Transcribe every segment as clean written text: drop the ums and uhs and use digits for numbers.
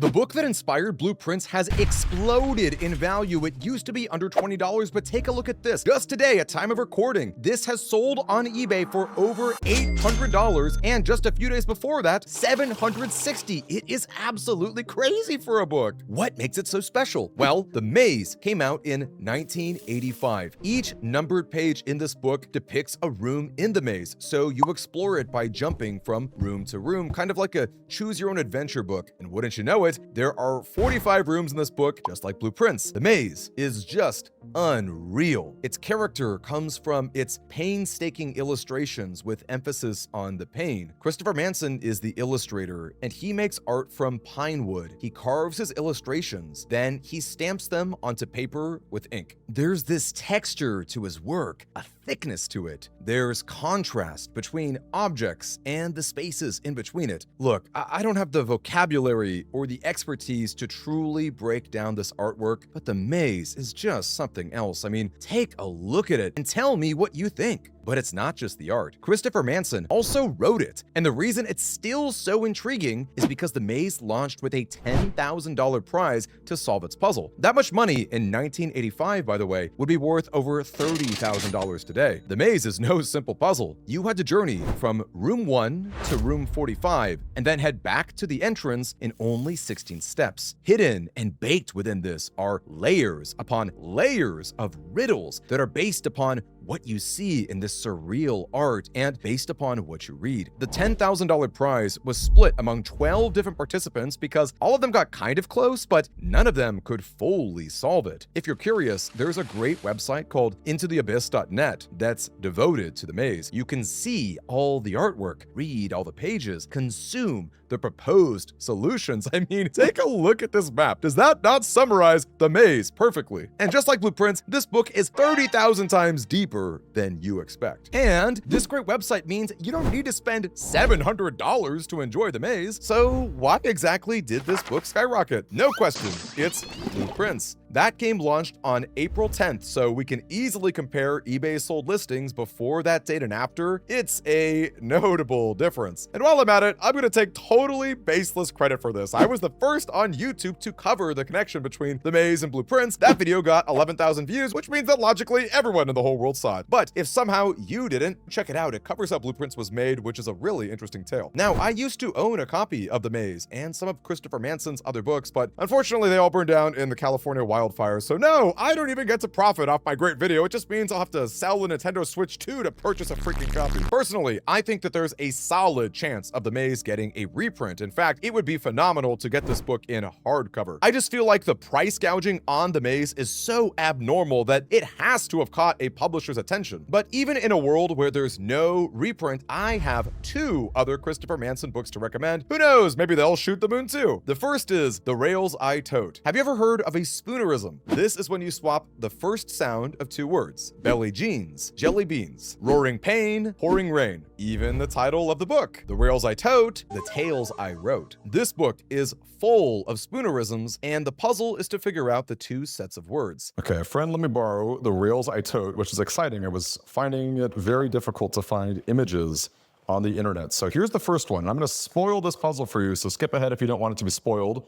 The book that inspired Blueprints has exploded in value. It used to be under $20, but take a look at this. Just today, at time of recording, this has sold on eBay for over $800, and just a few days before that, $760. It is absolutely crazy for a book. What makes it so special? Well, The Maze came out in 1985. Each numbered page in this book depicts a room in the maze, so you explore it by jumping from room to room, kind of like a choose-your-own-adventure book. And wouldn't you know it, there are 45 rooms in this book, just like Blueprints. The maze is just unreal. Its character comes from its painstaking illustrations with emphasis on the pain. Christopher Manson is the illustrator, and he makes art from pine wood. He carves his illustrations, then he stamps them onto paper with ink. There's this texture to his work, a thickness to it. There's contrast between objects and the spaces in between it. Look, I don't have the vocabulary or the expertise to truly break down this artwork, but The Maze is just something else. I mean, take a look at it and tell me what you think. But it's not just the art. Christopher Manson also wrote it, and the reason it's still so intriguing is because The Maze launched with a $10,000 prize to solve its puzzle. That much money in 1985, by the way, would be worth over $30,000 today. The Maze is no simple puzzle. You had to journey from room 1 to room 45, and then head back to the entrance in only 16 steps. Hidden and baked within this are layers upon layers of riddles that are based upon what you see in this surreal art and based upon what you read. The $10,000 prize was split among 12 different participants because all of them got kind of close, but none of them could fully solve it. If you're curious, there's a great website called intotheabyss.net that's devoted to The Maze. You can see all the artwork, read all the pages, consume the proposed solutions. I mean, take a look at this map. Does that not summarize The Maze perfectly? And just like Blueprints, this book is 30,000 times deeper than you expect. And this great website means you don't need to spend $700 to enjoy The Maze. So why exactly did this book skyrocket? No question, it's Blueprints. That game launched on April 10th, so we can easily compare eBay's sold listings before that date and after. It's a notable difference. And while I'm at it, I'm gonna take totally baseless credit for this. I was the first on YouTube to cover the connection between The Maze and Blueprints. That video got 11,000 views, which means that logically everyone in the whole world saw it. But if somehow you didn't, check it out. It covers how Blueprints was made, which is a really interesting tale. Now, I used to own a copy of The Maze and some of Christopher Manson's other books, but unfortunately they all burned down in the California wildfires. So no, I don't even get to profit off my great video. It just means I'll have to sell a Nintendo Switch 2 to purchase a freaking copy. Personally, I think that there's a solid chance of The Maze getting a reprint. In fact, it would be phenomenal to get this book in hardcover. I just feel like the price gouging on The Maze is so abnormal that it has to have caught a publisher's attention. But even in a world where there's no reprint, I have 2 other Christopher Manson books to recommend. Who knows, maybe they'll shoot the moon too. The first is The Rails I Tote. Have you ever heard of a Spoonerism? This is when you swap the first sound of 2 words. Belly jeans, jelly beans, roaring pain, pouring rain. Even the title of the book, The Rails I Tote, The Tales I Wrote. This book is full of Spoonerisms, and the puzzle is to figure out the 2 sets of words. Okay, a friend let me borrow The Rails I Tote, which is exciting. I was finding it very difficult to find images on the internet. So here's the first one. I'm gonna spoil this puzzle for you, so skip ahead if you don't want it to be spoiled.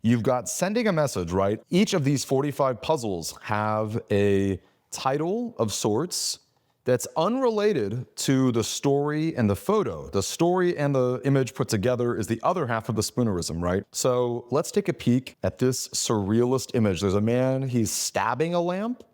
You've got sending a message, right? Each of these 45 puzzles have a title of sorts that's unrelated to the story and the photo. The story and the image put together is the other half of the Spoonerism, right? So let's take a peek at this surrealist image. There's a man, he's stabbing a lamp.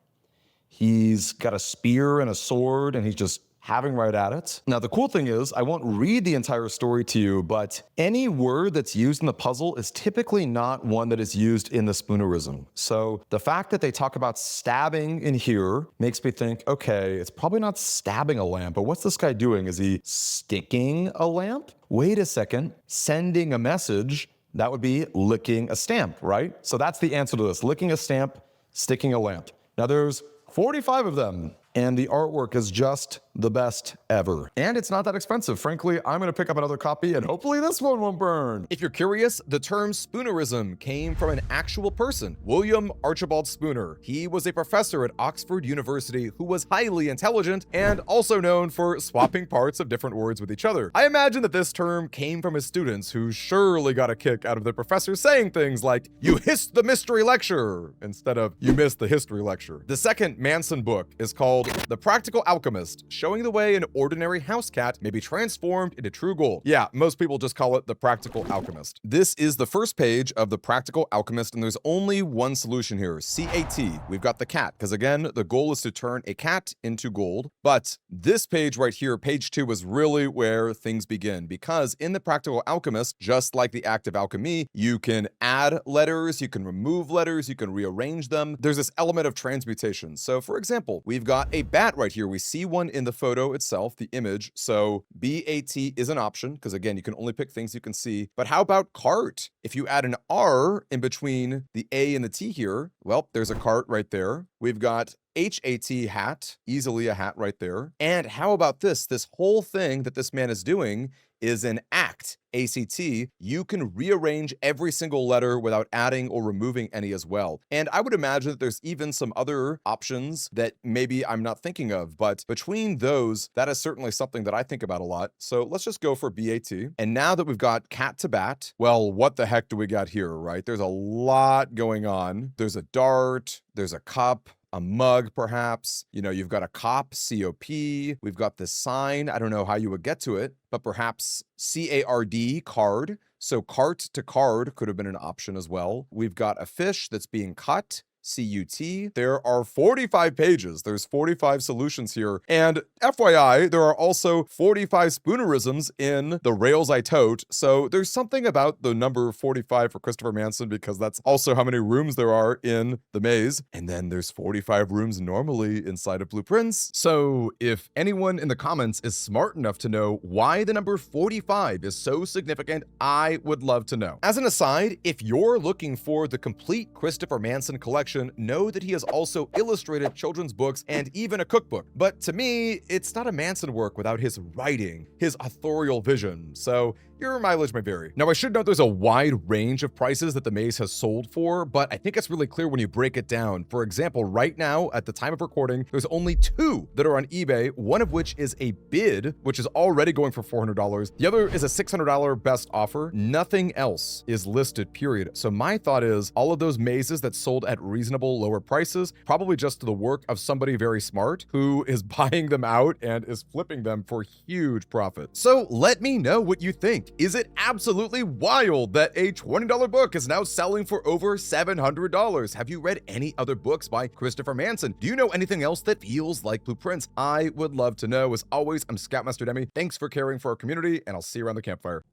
He's got a spear and a sword, and he's just having right at it. Now, the cool thing is, I won't read the entire story to you, but any word that's used in the puzzle is typically not one that is used in the Spoonerism. So the fact that they talk about stabbing in here makes me think, okay, it's probably not stabbing a lamp, but what's this guy doing? Is he sticking a lamp? Wait a second, sending a message, that would be licking a stamp, right? So that's the answer to this, licking a stamp, sticking a lamp. Now there's 45 of them, and the artwork is just the best ever. And it's not that expensive. Frankly, I'm gonna pick up another copy and hopefully this one won't burn. If you're curious, the term Spoonerism came from an actual person, William Archibald Spooner. He was a professor at Oxford University who was highly intelligent and also known for swapping parts of different words with each other. I imagine that this term came from his students, who surely got a kick out of their professor saying things like, "You hissed the mystery lecture," instead of "you missed the history lecture." The second Manson book is called The Practical Alchemist, showing the way an ordinary house cat may be transformed into true gold. Yeah, most people just call it The Practical Alchemist. This is the first page of The Practical Alchemist, and there's only one solution here, CAT. We've got the cat, because again, the goal is to turn a cat into gold. But this page right here, page 2, is really where things begin, because in The Practical Alchemist, just like the act of alchemy, you can add letters, you can remove letters, you can rearrange them. There's this element of transmutation. So for example, we've got a bat right here. We see one in the photo itself, the image. So BAT is an option, because again, you can only pick things you can see. But how about cart? If you add an R in between the A and the T here, well, there's a cart right there. We've got HAT, hat, easily a hat right there. And how about this? This whole thing that this man is doing is an act, ACT. You can rearrange every single letter without adding or removing any as well. And I would imagine that there's even some other options that maybe I'm not thinking of, but between those, that is certainly something that I think about a lot. So let's just go for BAT. And now that we've got cat to bat, well, what the heck do we got here, right? There's a lot going on. There's a dart, there's a cup, a mug, perhaps. You know, you've got a cop, COP. We've got this sign. I don't know how you would get to it, but perhaps CARD, card. So cart to card could have been an option as well. We've got a fish that's being cut. CUT. There are 45 pages. There's 45 solutions here. And FYI, there are also 45 Spoonerisms in the Rails I Tote. So there's something about the number 45 for Christopher Manson, because that's also how many rooms there are in the maze. And then there's 45 rooms normally inside of Blueprints. So if anyone in the comments is smart enough to know why the number 45 is so significant, I would love to know. As an aside, if you're looking for the complete Christopher Manson collection, know that he has also illustrated children's books and even a cookbook. But to me, it's not a Manson work without his writing, his authorial vision. So your mileage may vary. Now, I should note there's a wide range of prices that the maze has sold for, but I think it's really clear when you break it down. For example, right now, at the time of recording, there's only 2 that are on eBay, one of which is a bid, which is already going for $400. The other is a $600 best offer. Nothing else is listed, period. So my thought is all of those mazes that sold at reasonable lower prices, probably just the work of somebody very smart who is buying them out and is flipping them for huge profit. So let me know what you think. Is it absolutely wild that a $20 book is now selling for over $700? Have you read any other books by Christopher Manson? Do you know anything else that feels like Blueprints? I would love to know. As always, I'm Scoutmaster Demi. Thanks for caring for our community, and I'll see you around the campfire.